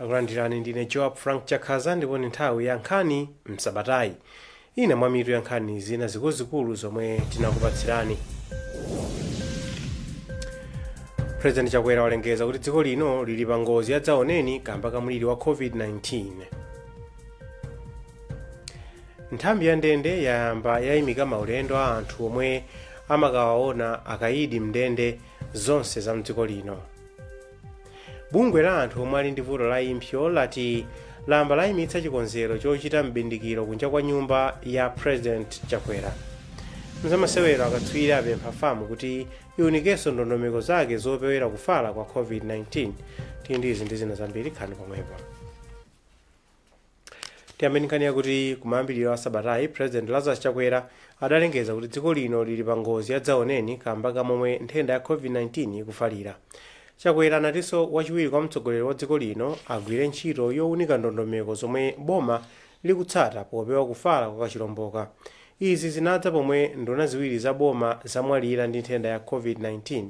Akulandirani ndine Joab Frank Chakaza ndipo nthawi ya Nkhani Msabatayi. Ina mwa mitu ya nkhani zina zikuluzikulu zomwe tinakupatsirani. President Chakwera walengeza kuti dziko lino lili pa ngozi yadzaoneni kamba ka mliri wa COVID-19. Nthambi ya ndende yayamba yayimika maulendo a anthu omwe amakawaona akayidi mndende zonse za mdziko lino. Bungwe la anthu omwe ali ndi vuto la impsyo lati lamba layimitsa chikonzero chochita mbindikiro kunja kwa nyumba ya President Chakwera. Mzamasewero akatswiri apempha famu kuti iwunikenso ndondomeko zake zopewera kufala kwa COVID-19. Tindizi ndi zina zambiri khani pomwepo. Tiyambeni nkhani yakuti kumayambiriro a Sabatayi President Lazarus Chakwera adalengeza kuti dziko lino lili pa ngozi yadzaoneni kamba ka momwe nthenda ya COVID-19 ikufalira. Chakwera anatinso wachiwiri kwa mtsogoleri wa dziko lino agwire ntchito yowunika ndondomeko zomwe boma likutsata popewa kufala kwa kachilomboka. Izi zinadza pomwe nduna ziwiri za boma zamwalira ndi nthenda ya COVID-19.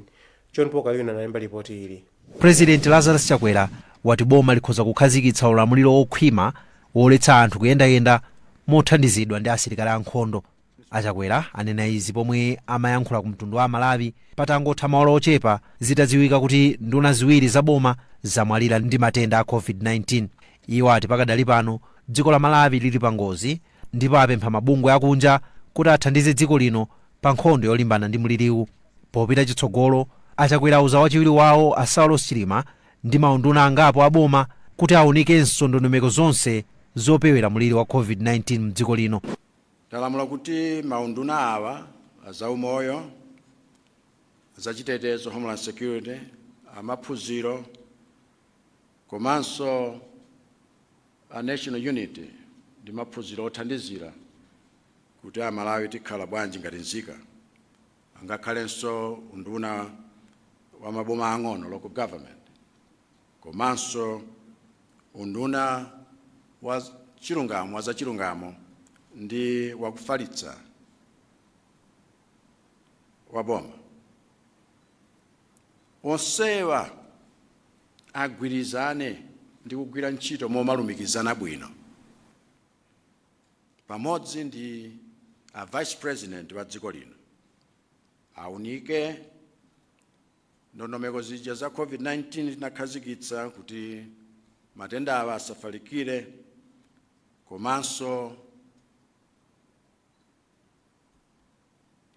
John Pokayuna analemba ripoti ili. President Lazarus Chakwera wati boma likhoza kukhazikitsa ulamuliro wokhwima woletsa anthu kuyendayenda mothandizidwa ndi asilikali ankhondo. Achakwera anena izi pomwe amayankhula ku mtundu wa Malawi patangotha maola ochepa zitadziwika kuti nduna ziwiri za boma zamwalira ndi matenda a COVID-19. Iwo ati pakadali pano dziko la Malawi lili pa ngozi ndipo apempha mabungwe akunja kuti athandize dziko lino pa nkhondo yolimbana ndi mliriwu. Popita chitsogolo, Achakwera auza wachiwiri wawo Asaulo Chilima ndi maunduna angapo a boma kuti awunikenso ndondomeko zonse zopewera mliri wa COVID-19 mdziko lino. Talamula kuti maunduna awa azaumoyo, azachitetezo, Homeland Security, amaphunziro, komanso a National Unity ndi maphunziro othandizira kuti Amalawi tikhala bwanji ngati nzika. Angakhalenso unduna wa maboma ang'ono, local government, komanso unduna wa chilungamo, wazachilungamo ndi wakufalitsa wa boma. Onsewa agwirizane ndi kugwira ntchito momalumikizana bwino pamodzi ndi a Vice President wa dziko lino aunike ndondomeko zija za COVID-19 tinakhazikitsa kuti matenda awa asafalikire, komanso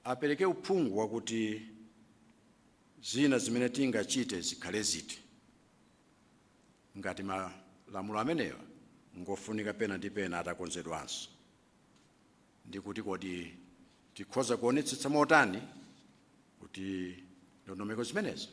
apereke uphungu wakuti zina zimene tingachite zikhale ziti ngati malamulo amenewa ngofunika pena ndi pena atakonzedwanso, ndi kuti kodi tikhoza kuonetsetsa motani kuti ndondomeko zimenezo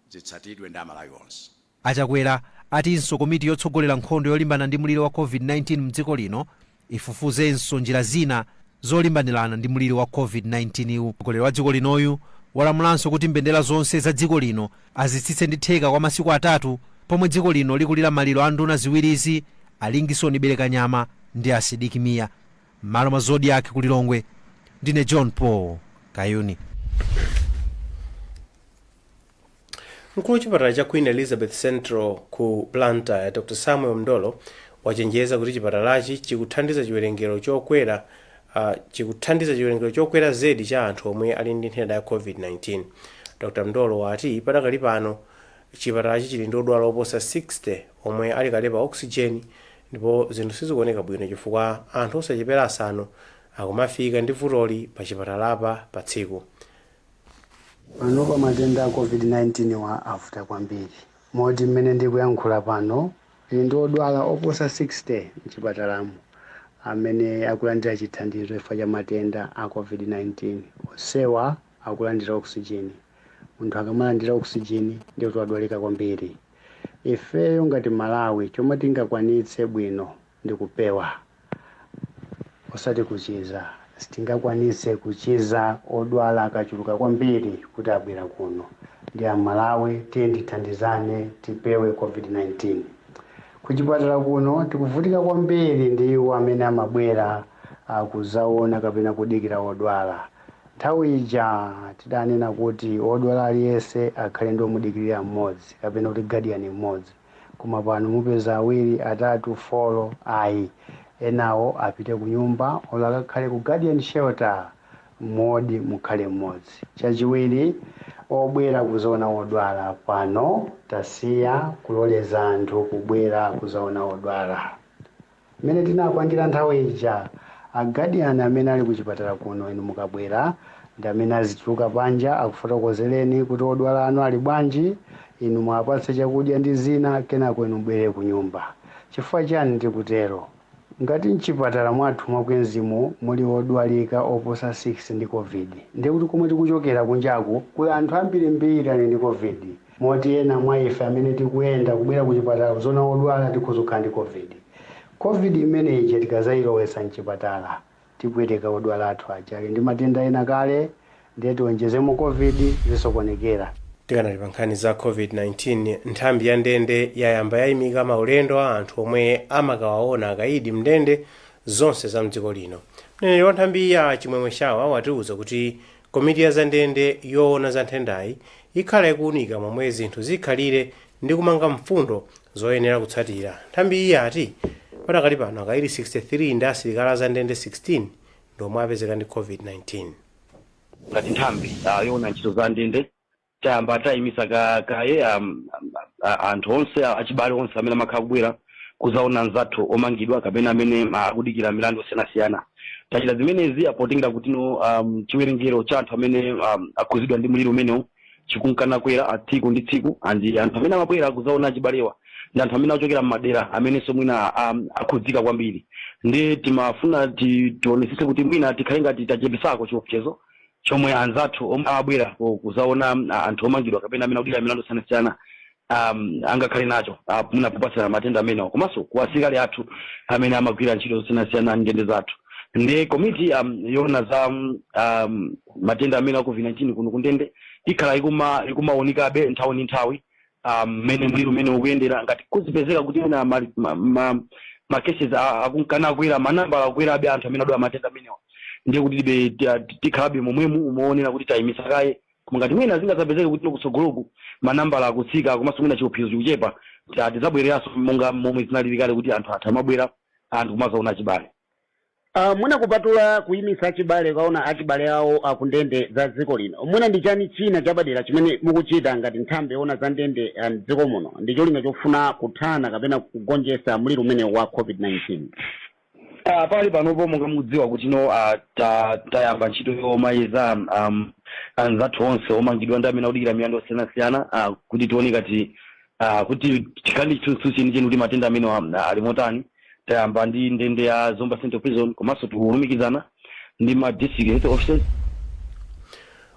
zitsatidwe ndi Amalawi onse. Achakwera atinso komiti yotsogolera nkhondo yolimbana ndi mliri wa COVID-19 mdziko lino ifufuzenso njira zina zolimbanirana ndi mliri wa COVID-19 iwu. Mtsogoleri wa dziko linoyu walamulanso kuti mbendera zonse za dziko lino azitsitse ndi theka kwa masiku atatu pomwe dziko lino likulira maliro a nduna ziwirizi Alingisoni Belekanyama ndi Asidikimiya. Malo mwa Zodiak ku Lilongwe, ndine John Paul Kayuni. Mkulu wa chipatala cha Queen Elizabeth Central ku Blantyre Dr. Samuel Mdolo wachenjeza kuti chipatalachi chikuthandiza chiwerengero chokwera zedi cha anthu omwe ali ndi nthenda ya COVID-19. Dr. Mdolo wati padakali pano chipatalachi chili ndi odwala oposa 60 omwe ali kale pa oxygen ndipo zinthu sizikuoneka bwino chifukwa anthu osachepera asanu akumafika ndi vutoli pa chipatalapa pa tsiku. Pano pa matenda a COVID-19 wa avuta kwambiri. Moti mmene ndikuyankhula pano ndi odwala oposa 60 mchipatalamo amene akulandira chithandizo chifukwa cha matenda a COVID-19. Onsewa akulandira oxygen. Munthu akamalandira oxygen ndiye kuti adwalika kwambiri. Ifeyo ngati Malawi chomwe tingakwanitse bwino ndi kupewa osati kuchiza. Sitingakwanitse kuchiza odwala akachuluka kwambiri kuti abwera kuno. Ndi Amalawi tithandizane tipewe COVID-19. Kuchipatala kuno tikuvutika kwambiri ndi iwo amene amabwera kuzaona kapena kudikira odwala. Nthawi ija tidanena kuti odwala aliyense akhale ndi omudikirira mmodzi kapena kuti guardian mmodzi. koma pano mupeza awiri atatu folo ayi enawo apite ku nyumba olakakhale ku guardian shelter modi mukhale mmodzi. Chachiwiri obwera kuzaona odwala pano tasiya kuloleza anthu kubwera kuzaona odwala. Mmene tinapangira nthawi ija aguardian amene ali kuchipatala kuno inu mukabwera ndi amene azituluka panja akufotokozereni kuti odwala anu ali bwanji, inu mwapatse chakudya ndi zina kenako inu bwere ku nyumba. Chifukwa chani tikutero? Ngati mchipatala mwathu mwakwenzimo muli odwalika oposa 6 ndi covid, ndi kuti komwe tikuchokera kunjaku kuli anthu ambirimbiri ali ndi covid, moti ena mwa ife amene tikuyenda kubwera kuchipatala kuzaona odwala tikhuzukhala ndi covid imeneyi tikazayilowesa mchipatala tipweteka odwala athu aja ali ndi matenda ena kale ndiye tionjezemo covid zisokonekera. tikanali pa nkhani za covid-19 nthambi ya ndende yayamba yayimika maulendo a anthu omwe amakawaona akayidi mndende zonse za mdziko lino. mneneri wa nthambi ya chimwemwe chawa watiuza kuti komiti ya za ndende yoona za nthendayi ikhala ikuunika momwe zinthu zikhalire ndi kumanga mfundo zoyenera kutsatira. nthambi iyi yati patakali pano akayidi 63 ndi asilikali za ndende 16 ndomwe apezeka ndi covid-19. ngati nthambi yoona ntchito za ndende tayamba tayimisa kaye anthu onse achibale onse amene amakhala kubwera kuzaona nzathu omangidwa kapena amene akudikira milandu osiyanasiyana. tachita zimenezi apotingira kuti chiwerengero cha anthu amene akhuzidwa ndi mliri umenewu chikunkana kwera tsiku ndi tsiku, andi anthu amene amabwera kuzaona achibalewa ndi anthu amene achokera m'madera amenenso mwina akhudzika kwambiri. ndi timafuna tionesese kuti mwina tikhale ngati tachepesako chiopsezo chomwe anzathu amabwera kuzaona anthu omangidwa kapena amene akudikira milandu osiyanasiyana angakhale nacho mwina popasana matenda amenewo, komanso ku asilikali athu amene amagwira ntchito zosiyanasiyana ndende zathu. ndi komiti yoona za matenda amene a covid-19 kuno kundende ikhala ikumaonekabe nthawi ndi nthawi mmene mliri umene ukuyendera. ngati kuzipezeka kuti ena makeses akunkana akwera manambala akwerabe anthu amene adwala matenda amenewa, ndiye kuti tikhalabe momwemu umaonera kuti tayimisa kaye. koma ngati mwina zingazapezeke kuti kutsogoloku manambala akutsika komanso mwina chiopsezo chikuchepa tizabwereranso monga momwe zinalili kale kuti anthu athu amabwera anthu kumazaona achibale. mwina kupatula kuyimisa achibale kaona achibale awo akundende za dziko lino, mwina ndi chani china chapadera chimene mukuchita ngati nthambi yoona za ndende mdziko muno ndi cholinga chofuna kuthana kapena kugonjetsa mliri umene wa covid-19? pali panopo monga mukudziwa kuti tayamba ntchito yomayiza anzathu onse omangidwa ndi amene akudikira milandu osiyanasiyana kuti tione ngati kuti tikhale ndi chitsutsu chenicheni kuti matenda amene ali motani. tayamba ndi ndende ya Zomba Central Prison komanso tikulumikizana ndi ma district health officers.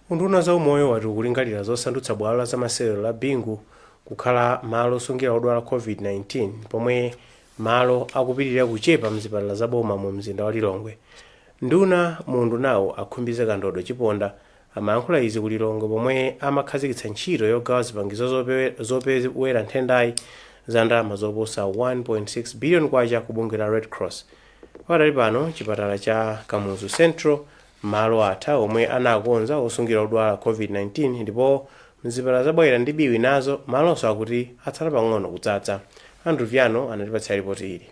unduna za umoyo wati ukulingalira zosandutsa bwalo la zamasewero la bingu kukhala malo osungira odwala covid-19 pomwe malo akupitirira kuchepa mzipatala zaboma mu mzinda wa Lilongwe. nduna mundu nawo akhumbize kandodo chiponda amayankhula izi ku Lilongwe pomwe amakhazikitsa ntchito yogawa zipangizo zopewera nthendayi za ndalama zoposa 1.6 billion kwacha ku bungwe la Red Cross. padali pano chipatala cha Kamuzu Central malo atha omwe anakonza osungira odwala covid-19 ndipo mzipatala zabwera ndi biwi nazo malonso akuti atsala pang'ono kudzadza. Andrew Viano anatipatsa ripoti ili.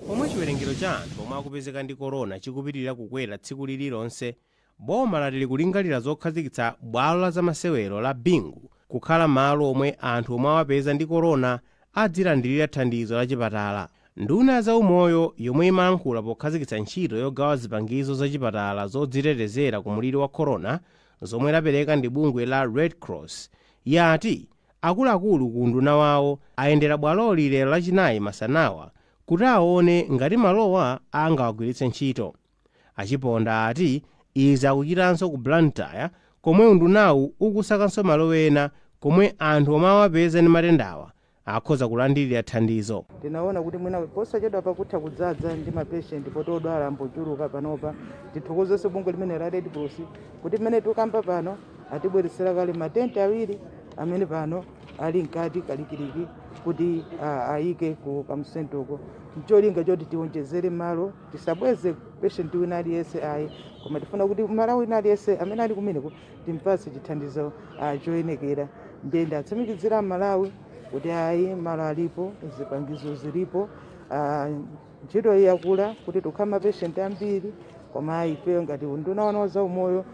Pomwe chiwerengero cha anthu omwe akupezeka ndi korona chikupitirira kukwera tsiku lililonse, boma lati likulingalira zokhazikitsa bwalo la zamasewero la bingu kukhala malo omwe anthu omwe awapeza ndi korona adzilandirira thandizo la chipatala. nduna za umoyo yomwe imayankhula pokhazikitsa ntchito yogawa zipangizo za chipatala zodzitetezera ku mliri wa korona zomwe lapereka ndi bungwe la Red Cross yati akuluakulu ku nduna wawo ayendera bwaloli lero lachinayi masanawa kuti aone ngati malowa angawagwiritse ntchito. achiponda ati izi akuchitanso ku Blantyre komwe undunawu ukusakanso malo ena komwe anthu omwe awapeza ndi matendawa akhoza kulandirira thandizo. tinaona kuti mwina posachedwa pakutha kudzadza ndi mapatient potodwala ambochuluka panopa tithokozenso bungwe limene la Red Cross kuti mmene tikamba pano atibweresera kale matenti awiri amene pano ali mkati kalikiliki kuti ayike ku kamsentoko mcholinga choti tionjezere malo tisabweze patient wina aliyense ayi koma tifuna kuti malawi wina aliyense amene ali kumeneko timpatse chithandizo choyenekera. ndende atsimikizira Malawi kuti ayi malo alipo, zipangizo zilipo, ntchito iyi yakula kuti tukhala mapeshenti ambiri, koma ife ngati unduna wa zaumoyo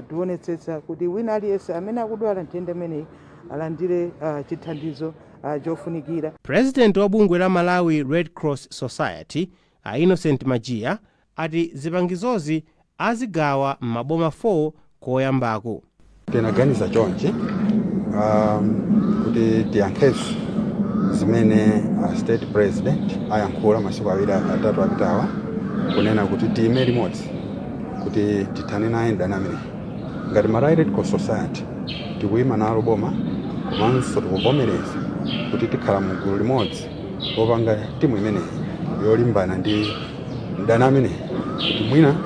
tionetsetsa kuti wina aliyense amene akudwala nthenda imeneyi alandire chithandizo chofunikira. President wa bungwe la Malawi Red Cross Society Innocent Majia ati zipangizozi azigawa m'maboma 4 koyambako. Tinaganiza chonchi kuti tiyankheso zimene state president ayankhula masiku awiri atatu apitawa kunena kuti tiime limodzi kuti tithane naye mdani amene. Ngati Malawi Red Cross Society tikuyima nalo boma komanso tikuvomereza kuti tikhala mugulu limodzi popanga timu imeneyi yolimbana ndi mdani amene kuti mwina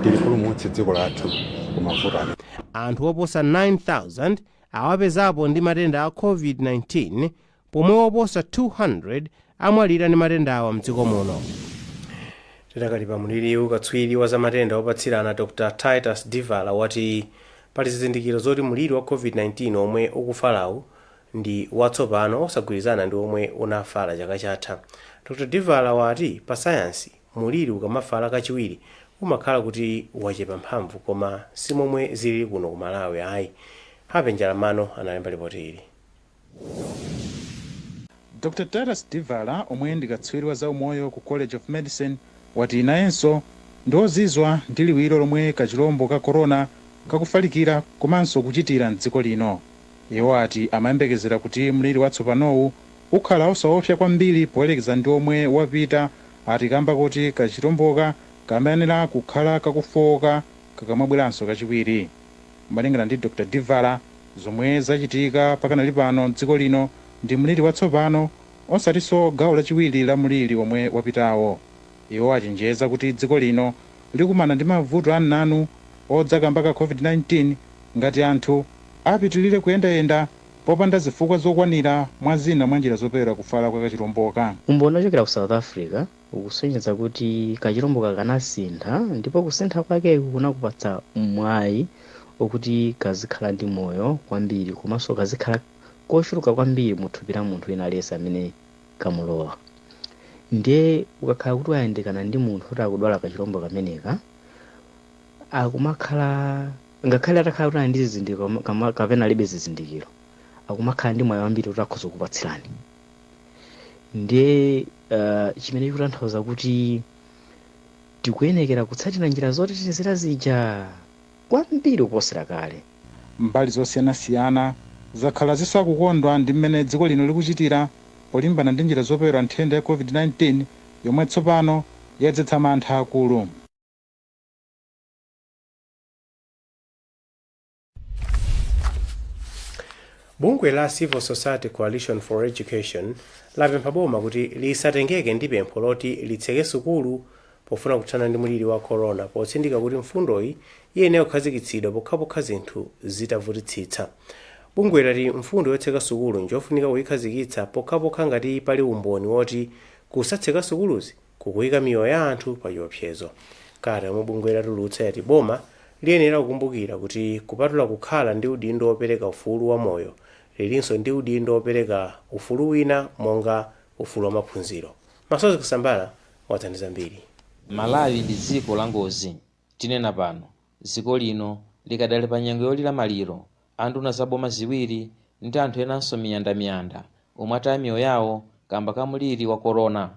tilipulumutse dziko lathu kumavuto amene. Anthu oposa 9,000 awapezapo ndi matenda a COVID-19 pomwe oposa 200 amwalira ndi matenda awa mdziko muno. Tidakali pamuliri katswiri wa zamatenda opatsirana Dr. Titus Divala wati pali zizindikiro zoti muliri wa COVID-19 omwe ukufalawu ndi watsopano osagwirizana ndi omwe unafala chaka chatha. Dr. Divala wati pa sayansi muliri ukamafala kachiwiri umakhala kuti wachepa mphamvu, koma si momwe zili kuno ku Malawi ayi. Hapenjalamano analemba ripoti ili. Dr. Titus Divala omwe ndi katswiri wa zaumoyo ku College of Medicine wati nayenso ndiozizwa ndi liwiro lomwe kachilombo ka corona kakufalikira komanso kuchitira mdziko lino. Iwo ati amayembekezera kuti mliri watsopanowu ukhala osaopsa kwambiri poyerekeza ndi omwe wapita, ati kamba kuti kachilomboka kamayenera kukhala kakufoka kakamabweranso kachiwiri. Malingana ndi Dr. Divala, zomwe zachitika pakanali pano mdziko lino ndi mliri watsopano osatinso gawo lachiwiri la mliri omwe wapitawo. Iwo achenjeza kuti dziko lino likumana ndi mavuto ananu odzakamba ka COVID-19 ngati anthu apitilire kuyendayenda popanda zifukwa zokwanira mwa zina mwa njira zopewera kufala kwa kachilomboka. Umboni ochokera ku South Africa ukusonyeza kuti kachilomboka kanasintha, ndipo kusintha kwake kunakupatsa mwayi okuti kazikhala ndi moyo kwambiri komanso kazikhala kochuluka kwambiri muthupi la munthu wina aliyense amene kamulowa. Ndiye ukakhala kuti wayandikana ndi munthu kuti akudwala kachilombo kameneka, akumakhala ngakhale atakhala kuti ali ndi zizindikiro kapena alibe zizindikiro, akumakhala ndi moyo wambiri kuti akhoza kupatsirani. Ndiye chimene chikutanthauza kuti tikuyenekera kutsatira njira zotetezera zija kwambiri kuposera kale. Mbali zosiyanasiyana zakhala zisakukondwa ndi mmene dziko lino likuchitira polimbana ndi njira zopewera nthenda ya COVID-19 yomwe tsopano yadzetsa mantha akulu. Bungwe la Civil Society Coalition for Education lapempha boma kuti lisatengeke ndi pempho loti litseke sukulu pofuna kuthana ndi muliri wa corona, potsindika kuti mfundoyi iyenera kukhazikitsidwa pokhapokha zinthu zitavutitsitsa. Bungwe lati mfundo yotseka sukulu njofunika kuyikhazikitsa pokhapokha ngati pali umboni woti kusatseka sukuluzi kukuyika miyoyo ya anthu pa chiopsezo. Kale omwe bungwe latulutsa yati boma liyenera kukumbukira kuti kupatula kukhala ndi udindo wopereka ufulu wa moyo, lilinso ndi udindo wopereka ufulu wina monga ufulu wa maphunziro. Masozi Kusambala wathandiza mbiri. Malawi ndi dziko la ngozi. Tinena pano dziko lino likadali pa nyengo yolira maliro, anduna zaboma ziwiri ndi anthu enanso miyandamiyanda omwe ataya miyoyo yawo kamba ka muliri wa corona.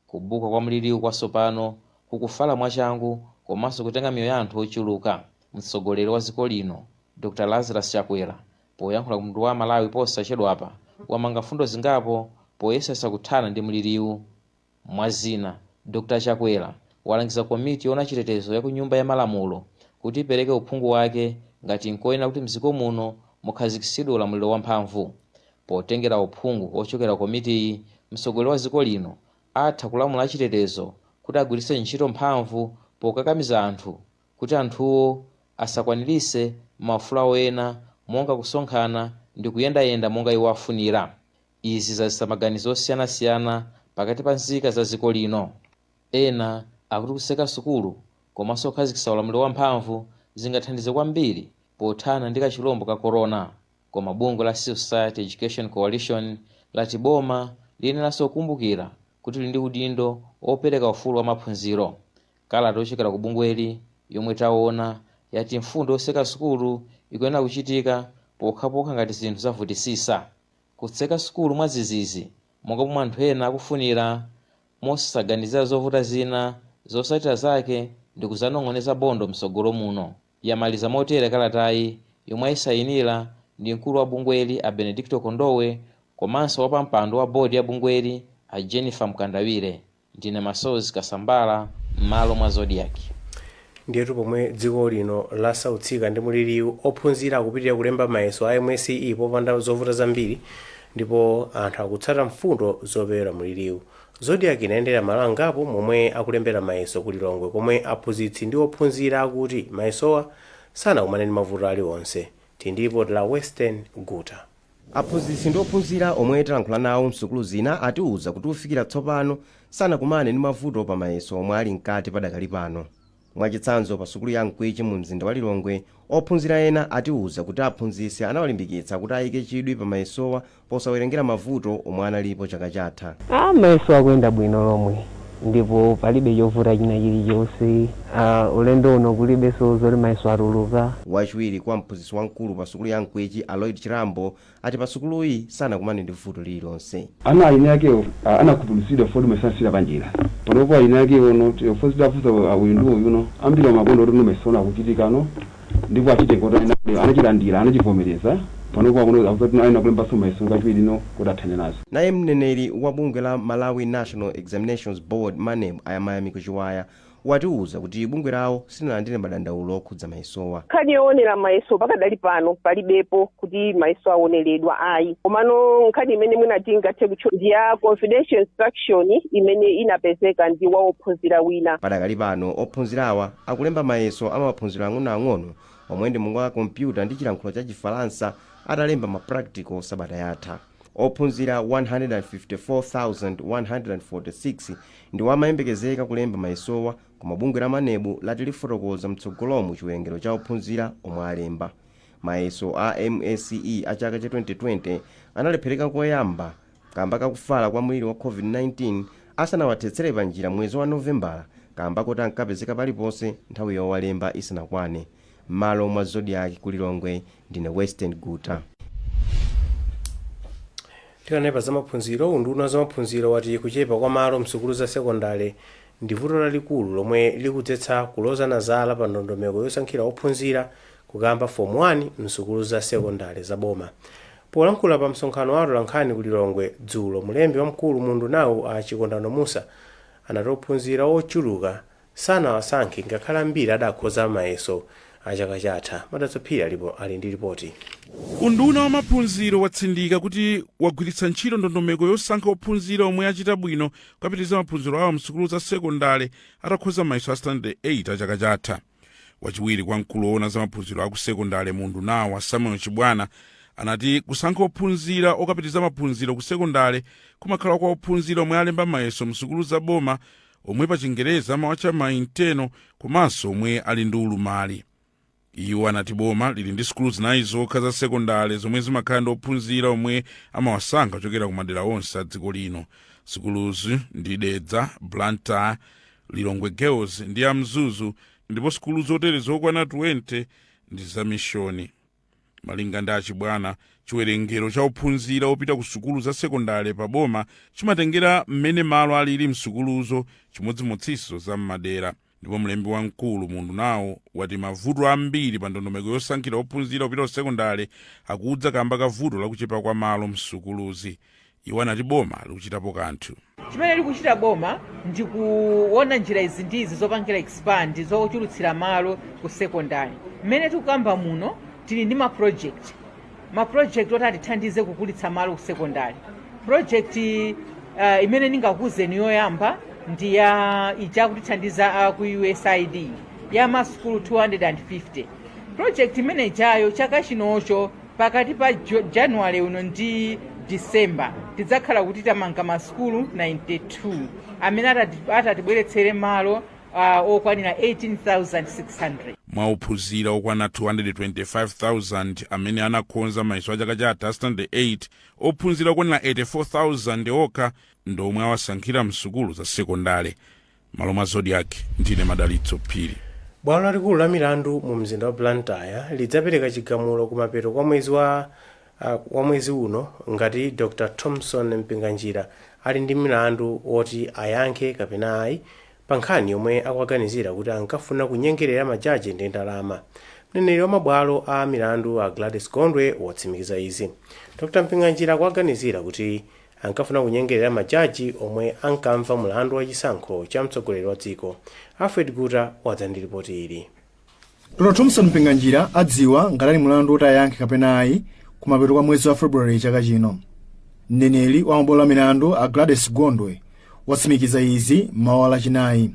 Kubuka kwa muliriwu kwatsopano kukufala mwachangu komanso kutenga miyoyo ya anthu ochuluka. Mtsogoleri wa dziko lino Dr. Lazarus Chakwera poyankhula ku mtundu wa Malawi posachedwapa wamanga fundo zingapo poyesesa kuthana ndi muliriwu. Mwazina, Dr. Chakwera walangiza komiti yona chitetezo ya ku nyumba ya malamulo kuti ipereke uphungu wake ngati nkoyena kuti mdziko muno mukhazikitsidwe ulamuliro wamphamvu. Potengera uphungu ochokera komitiyi, mtsogoleri wa dziko lino atha kulamula chitetezo kuti agwiritse ntchito mphamvu pokakamiza anthu kuti anthuwo asakwanirise maufulu ena monga kusonkhana ndi kuyendayenda monga iwo afunira. Izi zazisa maganizo osiyanasiyana pakati pa nzika za dziko lino. Ena akuti kuseka sukulu komanso kukhazikitsa ulamuliro wamphamvu zingathandize kwambiri pothana ndi kachilombo ka corona, koma bungwe la Civil Society Education Coalition lati boma liyeneranso kukumbukira kuti lili ndi udindo opereka ufulu wa maphunziro. Kalata ochokera ku bungweli yomwe taona yati mfundo yoseka sukulu ikuyenera kuchitika pokhapokha ngati zinthu zavutisisa. Kutseka sukulu mwazizizi monga pomwe anthu ena akufunira mosaganizira zovuta zina zotsatira zake ndi kuzanong'oneza bondo msogolo muno. Yamaliza motere kalatayi yomwe ayisayinira ndi mkulu wa bungweli a Benedicto Kondowe komanso wapampando wa bodi ya bungweli a Jennifer Mkandawire. Ndine Masozi Kasambala m'malo mwa Zodiak. Ndiyetu pomwe dziko lino lasautsika ndi muliriwu ophunzira akupitirira kulemba mayeso a MSE popanda zovuta zambiri ndipo anthu akutsata mfundo zopewera muliriwu. Zodiak inayendera malo angapo momwe akulembera mayeso ku Lilongwe komwe aphunzitsi ndi ophunzira akuti mayesowa sanakumane ndi mavuto aliwonse. Tindilipo la Western Guta. Aphunzitsi ndi ophunzira omwe talankhula nawo msukulu zina atiuza kuti kufikira tsopano sanakumane ndi mavuto pa mayeso omwe ali mkati padakali pano. Mwachitsanzo pa sukulu ya Mkwichi mu mzinda wa Lilongwe, ophunzira ena atiuza kuti aphunzitsi anawalimbikitsa kuti ayike chidwi pa mayesowa posawerengera mavuto omwe analipo chaka chatha. Mayeso akuyenda bwino lomwe ndipo palibe chovuta china chilichonse. Ulendo uno kulibe zoti mayeso atuluka. Wachiwiri kwa mphunzitsi wamkulu pa sukulu ya Mkwichi Aloyd Chirambo ati pa sukuluyi sanakumane ndi vuto lililonse. Ana aine akewo anakupulitsidwa fodi mesasira panjira panopo aine akewo ono fosita fusa uyundu uyuno ambiri makondo kuti mesona akuchitikano ndipo achitengo anachilandira anachivomereza panopo akuno akuti aina kulemba so mayeso kachiwiri no kuti athane nazo. Naye mneneri wa bungwe la Malawi National Examinations Board Manem Ayamayami Kuchiwaya watiuza kuti bungwe lawo sinalandire madandaulo okhudza mayesowa. Nkhani yoonera mayeso pakadali pano palibepo kuti mayeso aoneredwa ayi. Komano nkhani imene munatingathe kuchodiya confidential instruction imene inapezeka ndi wa ophunzira wina. Padakali pano ophunzirawa akulemba mayeso amaphunziro ang'onoang'ono omwe ndi monga kompyuta ndi chilankhulo cha Chifalansa atalemba ma practical sabata yatha. Ophunzira 154,146 ndi wamayembekezeka kulemba mayesowa koma bungwe la Manebu lati lifotokoza mtsogolomu chiwerengero cha ophunzira omwe alemba. Mayeso a MSE a chaka cha 2020 analephereka koyamba kamba kakufala kwa mliri wa COVID-19 asanawathetsere pa njira mwezi wa Novembala kamba kuti ankapezeka paliponse nthawi yowalemba isanakwane. Malo mwa Zodiak ku Lilongwe, ndine Western Guta. Tikanepa za maphunziro, unduna za maphunziro wati kuchepa kwa malo msukulu za sekondari ndi vuto lalikulu lomwe likudzetsa kuloza nazala pa ndondomeko yosankhira ophunzira kukamba form 1 msukulu za sekondari za boma. Polankhula pa msonkhano wa Nkhani ku Lilongwe dzulo, mulembi wamkulu mundu nawo a Chikondano Musa anati ophunzira ochuluka sanawasankhe ngakhale ambiri adakhoza mayeso achaka chatha. Madatsophira ali ndi ripoti. Unduna wa maphunziro watsindika kuti wagwiritsa ntchito ndondomeko yosankha ophunzira omwe achita bwino kukapitiriza maphunziro awo msukulu za sekondari atakhoza mayeso a standard 8 achaka chatha. Wachiwiri kwa mkulu woona za maphunziro aku sekondari mundu nawo Samuel Chibwana anati kusankha ophunzira okapitiriza maphunziro ku sekondari kumakhala kwa ophunzira omwe alemba mayeso msukulu za boma omwe pa Chingereza amawatcha mainteno komanso omwe ali ndi ulumali. Iwo anati boma lili ndi sukulu zinayi zokha za sekondari zomwe zimakhala ndi ophunzira omwe amawasankha kuchokera ku madera onse a dziko lino. Sukuluzi ndi Dedza, Blantyre, Lilongwe Girls ndi Amzuzu, ndipo sukulu zotere zokwana 20 ndi za mishoni. Malinga ndi Achibwana, chiwerengero cha ophunzira opita ku sukulu za sekondari pa boma chimatengera mmene malo alili msukuluzo chimodzimodzinso za m'madera. Ndipo mlembi wamkulu mundu nawo wati mavuto ambiri pa ndondomeko yosankhira ophunzira opita ku sekondari akudza kamba ka vuto lakuchepa kwa malo msukuluzi. Iwo anati boma likuchitapo kanthu. Chimene likuchita boma ndi kuona njira izi ndizi zopangira expand zochulutsira malo ku sekondari. Mmene tikukamba muno tili ndi ma project oti atithandize kukulitsa malo ku sekondari. Project imene ningakuuzeni yoyamba ndi ya ija kutithandiza ku USAID ya masukulu 250. Project imene ijayo chaka chinocho pakati pa January uno ndi December tidzakhala kuti tamanga masukulu 92 amene atatibweretsere malo okwanira 18,600. mwa ophunzira okwana 225,000 amene anakhonza mayeso a chaka chatha standard 8 ophunzira okwanira 84,000 okha ndomwe awasankhira msukulu za sekondale. malo mwa Zodiak ndine Madalitso Phiri. Bwalo lalikulu la milandu mu mzinda wa Blantyre lidzapereka chigamulo kumapeto kwa mwezi uno ngati Dr. Thompson Mpinganjira ali ndi milandu woti ayankhe kapena ayi pa nkhani yomwe akuganizira kuti ankafuna kunyengerera majaji ndi ndalama. Mneneri wa mabwalo a milandu a Gladys Gondwe watsimikiza izi. Dr. Mpinganjira akuganizira kuti ankafuna kunyengerera majaji omwe ankamva mulandu wa chisankho cha mtsogoleri wa dziko. Alfred Guta wadzandiripoti ili. Dr. Thompson Mpinganjira adziwa ngati mulandu woti ayankhe kapena ayi kumapeto kwa mwezi wa February chaka chino. Mneneri wa mabwalo a milandu a Gladys Gondwe watsimikiza izi mawa lachinayi.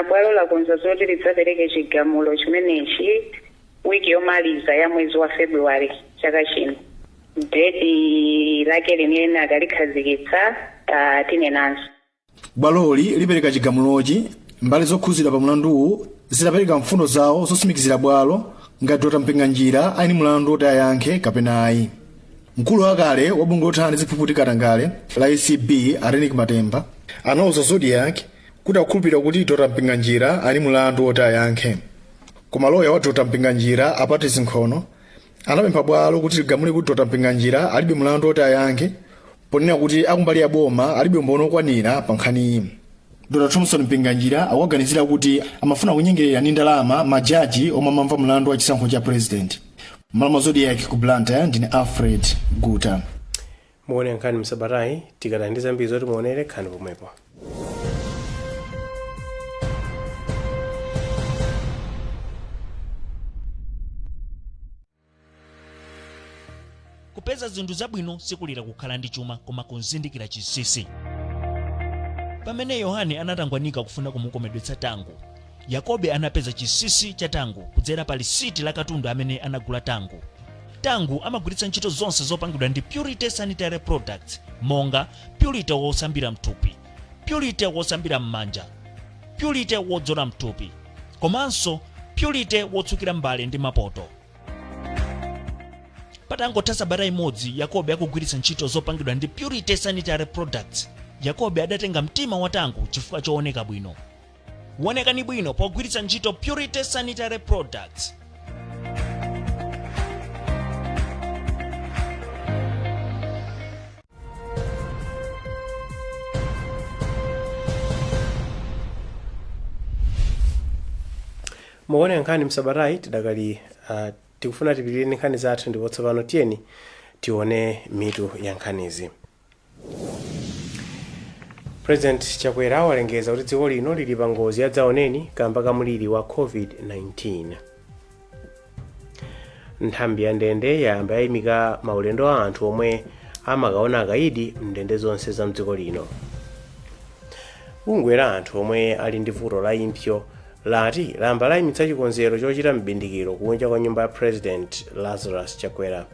Bwalo lakonza zoti lidzapereke chigamulo chimenechi wiki yomaliza ya mwezi wa February chaka chino. Date lake limene akalikhazikitsa tinenanso. Bwaloli lipereka chigamulochi mbali zokhuzidwa pa mulanduwu zidapereka mfundo zawo zosimikizira bwalo ngati Dr. Mpinganjira ali mulandu woti ayankhe kapena ayi. Mkulu wakale wa bungwe lothana ndi ziphuphuti katangale la ECB Arenik Matemba anauza Zodiak kuti akukhulupirira kuti Dr. Mpinganjira ali mulandu woti ayankhe. Koma loya wa Dr. Mpinganjira Apatisi Nkhono anapempha bwalo kuti ligamule kuti Dr. Mpinganjira alibe mulandu woti ayankhe ponena kuti akumbali ya boma alibe umboni okwanira pa nkhaniyi. Dr. Thompson Mpinganjira akuganizira kuti amafuna kunyengerera ndi ndalama majaji omwe amamva mulandu wa chisankho cha president. Malo mwa Zodiak ku Blantyre ndine Alfred Guta. Muone Nkhani Msabatayi tikada ndi zambiri zoti muonere khani pomwepo. Kupeza zinthu zabwino sikulira kukhala ndi chuma koma kuzindikira chinsinsi. Pamene Yohane anatangwanika kufuna kumukomedwetsa tango, Yakobe anapeza chinsinsi cha tango kudzera pa lisiti la katundu amene anagula tango. Tango amagwiritsa ntchito zonse zopangidwa ndi Purity Sanitary Products monga Purity wosambira mthupi, Purity wosambira m'manja, Purity wodzola mthupi, komanso Purity wotsukira mbale ndi mapoto. Patangotha sabata imodzi Yakobe akugwiritsa ntchito zopangidwa ndi Purity Sanitary Products, Yakobe adatenga mtima wa tango chifukwa chooneka bwino. Wonekani bwino pogwiritsa ntchito Purity Sanitary Products. Muone Nkhani Msabatayi tidakali tikufuna tipirire nkhani zathu ndipo tsopano tiyeni tione mitu ya nkhanizi. President Chakwera walengeza kuti dziko lino lili pa ngozi ya dzaoneni kamba ka muliri wa COVID-19. Nthambi ya ndende yayamba yayimika maulendo a anthu omwe amakaona akayidi mndende zonse za mdziko lino. Bungwe la anthu omwe ali ndi vuto la impsyo lati lamba layimitsa chikonzero chochita mbindikiro kunja kwa nyumba ya President Lazarus Chakwera.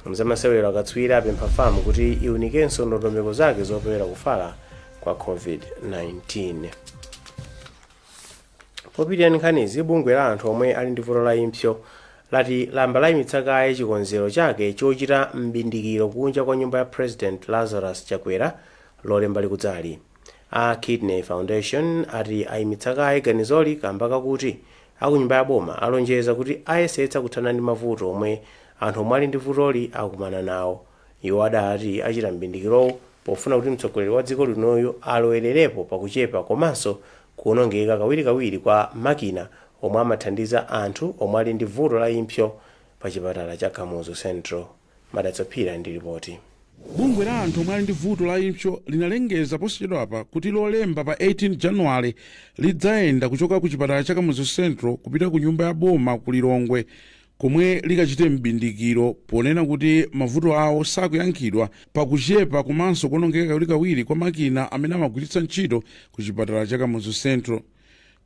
Mzamasewero akatswiri apempha famu kuti iwunikenso ndondomeko zake zopewera kufala kwa COVID-19. Popirira nkhanizi, bungwe la anthu omwe ali ndi vuto la impsyo lati lamba layimitsa kaye chikonzero chake chochita mbindikiro kunja kwa nyumba ya President Lazarus Chakwera lolemba likudzali. A Kidney Foundation ati ayimitsa kaye ganizoli kamba kakuti akunyumba ya boma alonjeza kuti ayesetsa kuthana ndi mavuto omwe anthu omwe ali ndi vutoli akumana nawo. Iwo adati achita mbindikirowo pofuna kuti mtsogoleri wa dziko linoyo alowererepo pakuchepa komanso kuwonongeka kawirikawiri kwa makina omwe amathandiza anthu omwe ali ndi vuto la impsyo pa chipatala cha Kamuzu Central. Madalitso ndi ripoti. Bungwe la anthu omwe ali ndi vuto la impsyo linalengeza posachedwapa kuti lolemba pa 18 Januwale lidzayenda kuchoka ku chipatala cha Kamuzu Central kupita ku nyumba ya boma ku Lilongwe komwe likachite mbindikiro ponena kuti mavuto awo sakuyankhidwa pakuchepa komanso kuwonongeka kawirikawiri kwa makina amene amagwiritsa ntchito ku chipatala cha Kamuzu Central.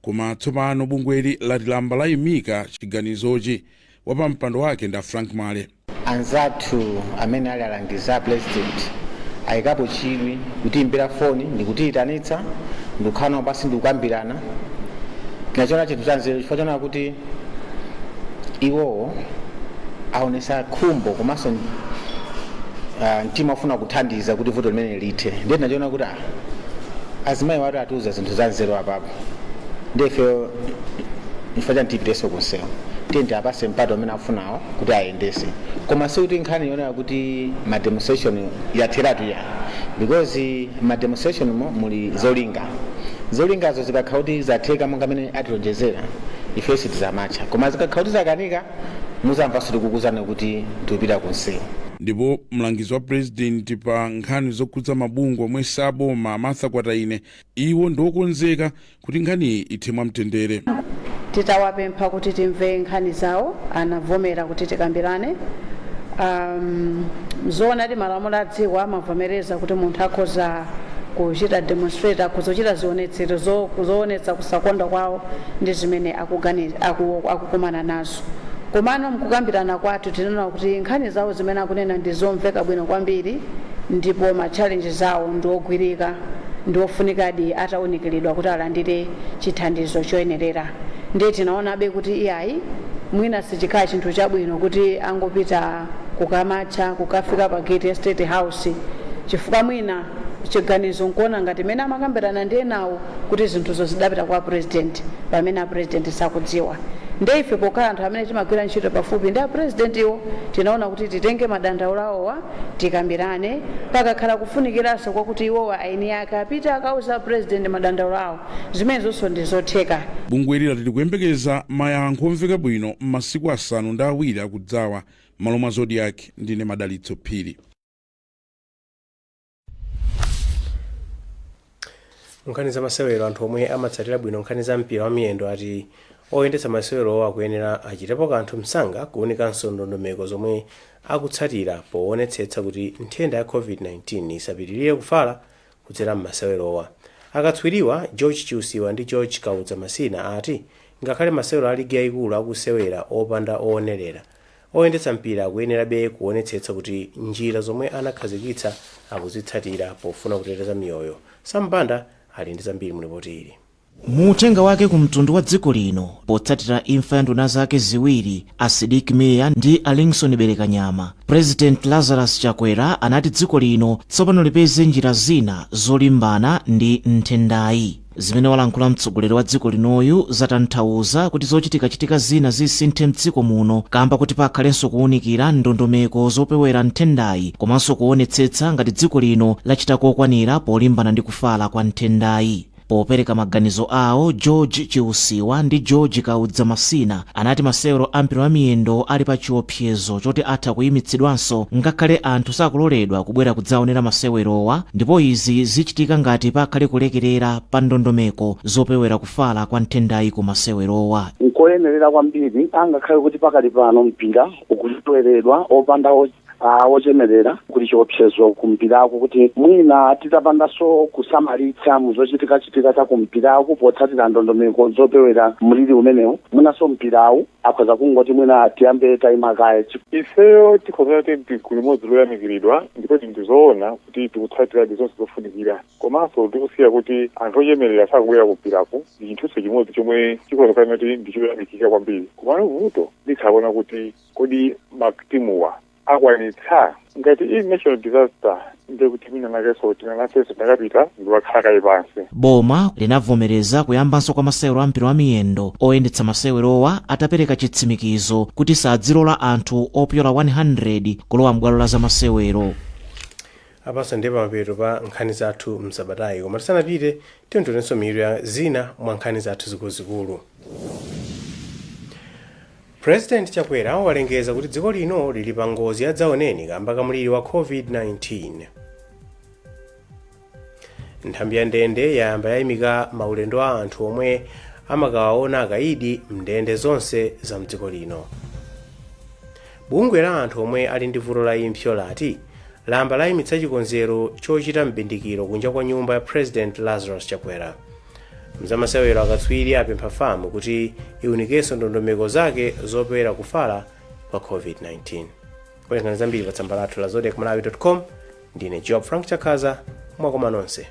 Koma tsopano bungweli lati lamba layimika chiganizochi. Wapampando wake nda Frank Male. Anzathu amene ali alangiza president ayikapo chidwi kutiimbira foni ndikutiyitanitsa ndikukhala pasi ndikukambirana kinachona chinthu chanzeru chifukwa chona kuti iwowo aonesa khumbo komanso mtima ofuna kuthandiza kuti vuto limene lithe. Ndiye tinachiona kuti azimayi watu atiuza zinthu za nzeru apapo, ndefe ifacha ntipiteso kunsewu tiyende apase mpato amene afunawo kuti ayendese, koma sikuti nkhani yonera kuti ma demonstration yatheratu ya, because ma demonstration muli zolingazo zikakhala kuti zatheka monga amene atilonjezera ife sitizamacha, koma zikakhala kuti zakanika muzamvanso tikukuzana kuti tikupita kunsewu. Ndipo mlangizi wa president pa nkhani zokhudza mabungwe omwe saboma Martha Kwataine iwo ndiokonzeka kuti nkhani ithe mwamtendere. Titawapempha kuti timve nkhani zawo, anavomera kuti tikambirane. Zona ti malamulo a dziko amavomereza kuti munthu akhoza kuchita demonstrate, akuzochita zionetsero zoonetsa kusakonda kwawo ndi zimene akukumana nazo. Komano mkukambirana kwathu tinaona kuti nkhani zawo zimene akunena ndizomveka bwino kwambiri, ndipo ma challenge zawo ndiogwirika, ndiofunikadi atawunikiridwa kuti alandire chithandizo choyenerera. Ndiye tinaonabe kuti iyayi mwina sichikhala chinthu chabwino kuti angopita kukamacha kukafika pa gate ya State House, chifukwa mwina chiganizo nkuona ngati mene amakambirana ndiye nawo kuti zinthuzo zidapita kwa president pamene a president sakudziwa. Ndiye ife pokhala anthu amene timagwira ntchito pafupi ndi a president iwo, tinaona kuti titenge madandaulo awowa tikambirane, pakakhala kufunikiranso kwakuti iwowa aini yake apita akauza president madandaulo awo, zimene zonso ndizotheka. Bungwe lila likuyembekeza mayankho omveka bwino m'masiku 7 akudzawa. Malo mwa Zodiak, ndine Madalitso Phiri. Nkhani za masewero, anthu omwe amatsatira bwino nkhani za mpira wa miyendo ati oyendetsa masewero akuyenera achitepo kanthu msanga kuonikanso ndondomeko zomwe akutsatira poonetsetsa kuti nthenda ya COVID-19 isapitirire kufala kudzera m'masewerowa. Akatswiriwa George Chiusiwa ndi George Kaudza Masina ati ngakhale masewero a ligi yayikulu akusewera opanda oonerera, oyendetsa mpira akuyenerabe kuonetsetsa kuti njira zomwe anakhazikitsa akuzitsatira pofuna kuteteza miyoyo. Sambanda ali ndi zambiri mulipoti ili. Mutenga wake ku mtundu wa dziko lino potsatira imfa ya nduna zake ziwiri, Asidik Meya ndi Alingson Berekanyama, President Lazarus Chakwera anati dziko lino tsopano lipeze njira zina zolimbana ndi nthendayi. Zimene walankhula mtsogoleri wa dziko linoyu zatanthauza kuti zochitika zina zisinthe mdziko muno, kamba kuti pakhalenso kuwunikira ndondomeko zopewera nthendayi komanso kuonetsetsa ngati dziko lino lachita kokwanira polimbana ndi kufala kwa nthendayi. Popereka maganizo awo, George Chiusiwa ndi George Kaudza Masina anati masewero ampira wa miyendo ali pa chiopsezo choti atha kuyimitsidwanso ngakhale anthu sakuloledwa kubwera kudzaonera masewerowa, ndipo izi zichitika ngati pakhale kulekerera pa ndondomeko zopewera kufala kwa nthendayi ku masewerowa. Nkoyenerera kwambiri angakhale kuti pakali pano mpira ukutoleredwa opanda wochemerera kuti chiopsezo kumpirako, kuti mwina titapandanso kusamalitsa muzochitika za kumpirako potsatira ndondomeko zopewera mliri umenewu, mwinanso mpirawu akhoza kungoti mwina tiyambe tayimakaye. Ifeyo tikhoza kuti kulimodzi loyamikiridwa ndipo tindizoona kuti tikutsatira zonse zofunikira, komanso tikusiya kuti anthu ochemerera sakubwera kumpirako ndi chinthuso chimodzi chomwe chikhoza kukhala kuti ndichoyamikika kwambiri. Komano vuto likhaona kuti kodi matimuwa akwanitsa ngati iyi national disaster ndekuti mina nakeso tinanafeso takapita ndiwakhala kayi pansi. Boma linavomereza kuyambanso kwa masewero ampira wa miyendo, oyendetsa masewerowa atapereka chitsimikizo kuti sadzilola anthu opyola 100 kulowa m'bwalo la za masewero. Apasa ndipo mapeto pa nkhani zathu Msabatayi, koma tisanapite tionenso mitu ya zina mwa nkhani zathu zikuluzikulu. President Chakwera walengeza kuti dziko lino lili pa ngozi ya dzaoneni kamba ka mliri wa COVID-19. Nthambi ya ndende yayamba yayimika maulendo a anthu omwe amakawaona akayidi mndende zonse za mdziko lino. Bungwe la anthu omwe ali ndi vuto la impsyo lati lamba layimitsa chikonzero chochita mbindikiro kunja kwa nyumba ya President Lazarus Chakwera. Mzamasewero akatswiri apempha famu kuti iwunikenso ndondomeko zake zopewera kufala kwa COVID-19. Kwa nkhani zambiri pa tsamba lathu la zodiac malawi.com, ndine Job Frank Chakaza, mwakoma nonse.